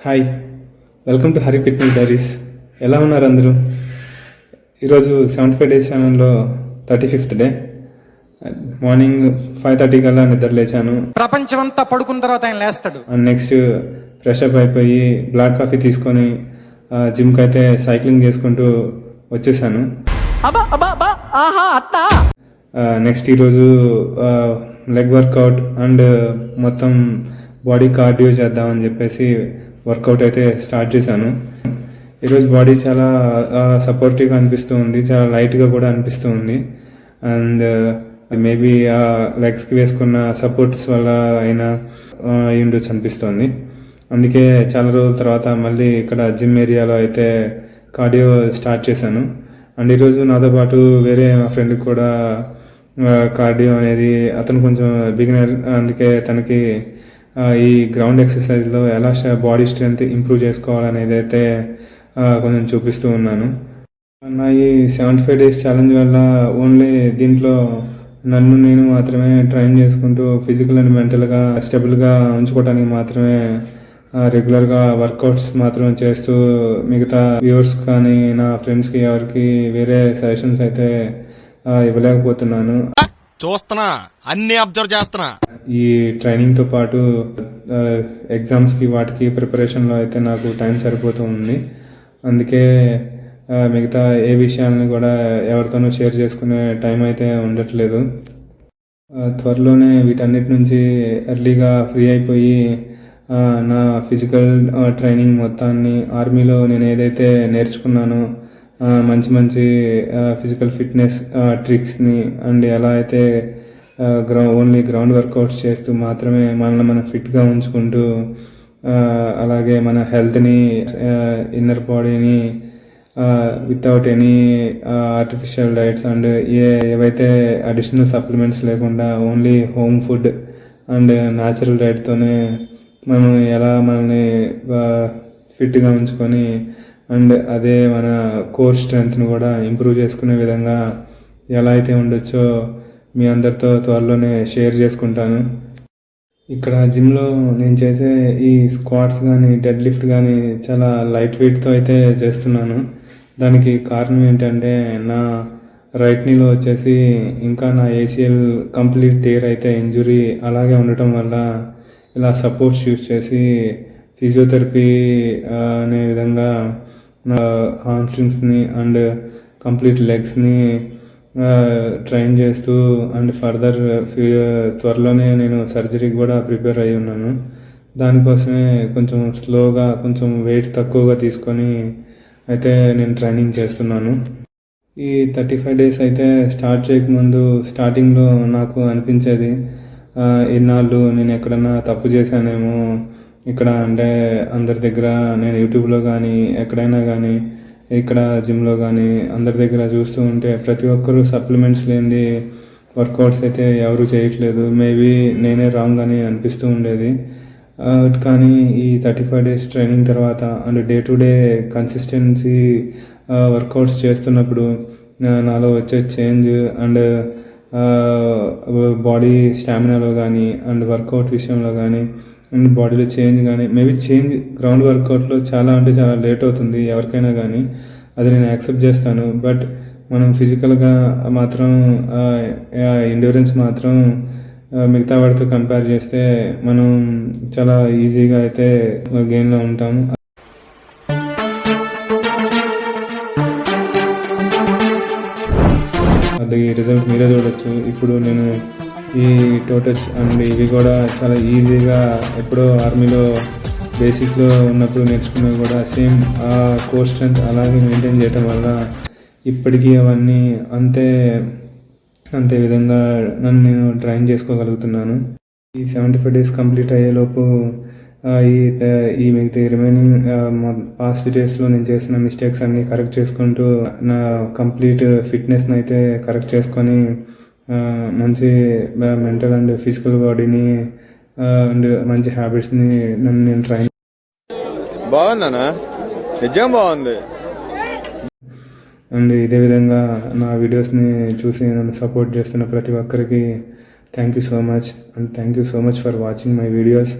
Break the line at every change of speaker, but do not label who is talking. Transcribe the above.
Hi, welcome to Hari fitness diaries. ఎలా ఉన్నారు అందరూ? ఈరోజు 75 డేస్ ఛానల్లో 35th డే. మార్నింగ్ 5:30 కల్లా నిద్ర లేచాను.
ప్రపంచం అంతా పడుకున్న తర్వాత ఆయన లేస్తాడు.
నెక్స్ట్ ఫ్రెష్ అప్ అయిపోయి బ్లాక్ కాఫీ తీసుకొని జిమ్కి అయితే సైక్లింగ్ చేసుకుంటూ వచ్చేసాను. నెక్స్ట్ ఈరోజు లెగ్ వర్కౌట్ అండ్ మొత్తం బాడీ కార్డియో చేద్దామని చెప్పేసి వర్కౌట్ అయితే స్టార్ట్ చేశాను. ఈరోజు బాడీ చాలా సపోర్టివ్గా అనిపిస్తూ ఉంది, చాలా లైట్గా కూడా అనిపిస్తూ ఉంది. అండ్ మేబీ లెగ్స్కి వేసుకున్న సపోర్ట్స్ వల్ల అయినా అయి ఉండొచ్చు అనిపిస్తుంది. అందుకే చాలా రోజుల తర్వాత మళ్ళీ ఇక్కడ జిమ్ ఏరియాలో అయితే కార్డియో స్టార్ట్ చేశాను. అండ్ ఈరోజు నాతో పాటు వేరే మా ఫ్రెండ్కి కూడా కార్డియో అనేది, అతను కొంచెం బిగినర్, అందుకే తనకి ఈ గ్రౌండ్ ఎక్సర్సైజ్లో ఎలా బాడీ స్ట్రెంగ్త్ ఇంప్రూవ్ చేసుకోవాలనేది అయితే కొంచెం చూపిస్తూ ఉన్నాను. నా ఈ 75 డేస్ ఛాలెంజ్ వల్ల ఓన్లీ దీంట్లో నన్ను నేను మాత్రమే ట్రైన్ చేసుకుంటూ ఫిజికల్ అండ్ మెంటల్గా స్టెబుల్గా ఉంచుకోవడానికి మాత్రమే రెగ్యులర్గా వర్కౌట్స్ మాత్రమే చేస్తూ మిగతా వ్యూవర్స్ కానీ నా ఫ్రెండ్స్కి ఎవరికి వేరే సజెషన్స్ అయితే ఇవ్వలేకపోతున్నాను.
చూస్తున్నా, అన్ని అబ్జర్వ్ చేస్తున్నా.
ఈ ట్రైనింగ్తో పాటు ఎగ్జామ్స్కి వాటికి ప్రిపరేషన్లో అయితే నాకు టైం సరిపోతూ ఉంది. అందుకే మిగతా ఏ విషయాలని కూడా ఎవరితోనూ షేర్ చేసుకునే టైం అయితే ఉండట్లేదు. త్వరలోనే వీటన్నిటి నుంచి ఎర్లీగా ఫ్రీ అయిపోయి నా ఫిజికల్ ట్రైనింగ్ మొత్తాన్ని ఆర్మీలో నేను ఏదైతే నేర్చుకున్నానో మంచి మంచి ఫిజికల్ ఫిట్నెస్ ట్రిక్స్ని అండ్ ఎలా అయితే ఓన్లీ గ్రౌండ్ వర్కౌట్స్ చేస్తూ మాత్రమే మనల్ని మనం ఫిట్గా ఉంచుకుంటూ అలాగే మన హెల్త్ని, ఇన్నర్ బాడీని without any artificial diets and ఏవైతే అడిషనల్ సప్లిమెంట్స్ లేకుండా only home food and natural డైట్తోనే మనం ఎలా మనల్ని ఫిట్గా ఉంచుకొని అండ్ అదే మన కోర్ స్ట్రెంగ్త్ని కూడా ఇంప్రూవ్ చేసుకునే విధంగా ఎలా అయితే ఉండొచ్చో మీ అందరితో త్వరలోనే షేర్ చేసుకుంటాను. ఇక్కడ జిమ్లో నేను చేసే ఈ స్క్వాట్స్ కానీ డెడ్ లిఫ్ట్ కానీ చాలా లైట్ వెయిట్తో అయితే చేస్తున్నాను. దానికి కారణం ఏంటంటే నా రైట్ నీలో వచ్చేసి ఇంకా నా ఏసీఎల్ కంప్లీట్ టేర్ అయితే ఇంజురీ అలాగే ఉండటం వల్ల ఇలా సపోర్ట్స్ యూజ్ చేసి ఫిజియోథెరపీ అనే విధంగా నా హామ్స్ట్రింగ్స్ని అండ్ కంప్లీట్ లెగ్స్ని ట్రైన్ చేస్తూ అండ్ ఫర్దర్ త్వరలోనే నేను సర్జరీకి కూడా ప్రిపేర్ అయి ఉన్నాను. దానికోసమే కొంచెం స్లోగా, కొంచెం వెయిట్ తక్కువగా తీసుకొని అయితే నేను ట్రైనింగ్ చేస్తున్నాను. ఈ 35 డేస్ అయితే స్టార్ట్ చేయకముందు స్టార్టింగ్లో నాకు అనిపించేది ఇన్నాళ్ళు నేను ఎక్కడన్నా తప్పు చేశానేమో ఇక్కడ, అంటే అందరి దగ్గర నేను యూట్యూబ్లో కానీ ఎక్కడైనా కానీ ఇక్కడ జిమ్లో కానీ అందరి దగ్గర చూస్తూ ఉంటే ప్రతి ఒక్కరూ సప్లిమెంట్స్ లేనిది వర్కౌట్స్ అయితే ఎవరు చేయట్లేదు. మేబీ నేనే రాంగ్ అని అనిపిస్తూ ఉండేది. కానీ ఈ 35 డేస్ ట్రైనింగ్ తర్వాత and day to day consistency workouts చేస్తున్నప్పుడు నాలో వచ్చే చేంజ్ అండ్ బాడీ స్టామినాలో కానీ అండ్ వర్కౌట్ విషయంలో కానీ అండ్ బాడీలో చేంజ్ కానీ, మేబీ చేంజ్ గ్రౌండ్ వర్కౌట్లో చాలా అంటే చాలా లేట్ అవుతుంది ఎవరికైనా కానీ, అది నేను యాక్సెప్ట్ చేస్తాను. బట్ మనం ఫిజికల్గా మాత్రం ఎండ్యూరెన్స్ మాత్రం మిగతా వాటితో కంపేర్ చేస్తే మనం చాలా ఈజీగా అయితే గెయిన్లో ఉంటాము. అది రిజల్ట్ మీరే చూడొచ్చు. ఇప్పుడు నేను ఈ టోటచ్ అండ్ ఇవి కూడా చాలా ఈజీగా ఎప్పుడో ఆర్మీలో బేసిక్లో ఉన్నప్పుడు నేర్చుకున్నవి కూడా సేమ్ ఆ కోర్ స్ట్రెంత్ అలాగే మెయింటైన్ చేయడం వల్ల ఇప్పటికీ అవన్నీ అంతే విధంగా నన్ను నేను ట్రైన్ చేసుకోగలుగుతున్నాను. ఈ 75 డేస్ కంప్లీట్ అయ్యేలోపు ఈ మిగతా రిమైనింగ్ పాస్ట్ డేస్లో నేను చేసిన మిస్టేక్స్ అన్నీ కరెక్ట్ చేసుకుంటూ నా కంప్లీట్ ఫిట్నెస్ని అయితే కరెక్ట్ చేసుకొని మంచి మెంటల్ అండ్ ఫిజికల్ బాడీని అండ్ మంచి హ్యాబిట్స్ని నన్ను నేను ట్రైన్
బాగుందనా, నిజం బాగుంది.
అండ్ ఇదే విధంగా నా వీడియోస్ని చూసి నన్ను సపోర్ట్ చేస్తున్న ప్రతి ఒక్కరికి thank you so much and thank you so much for watching my videos.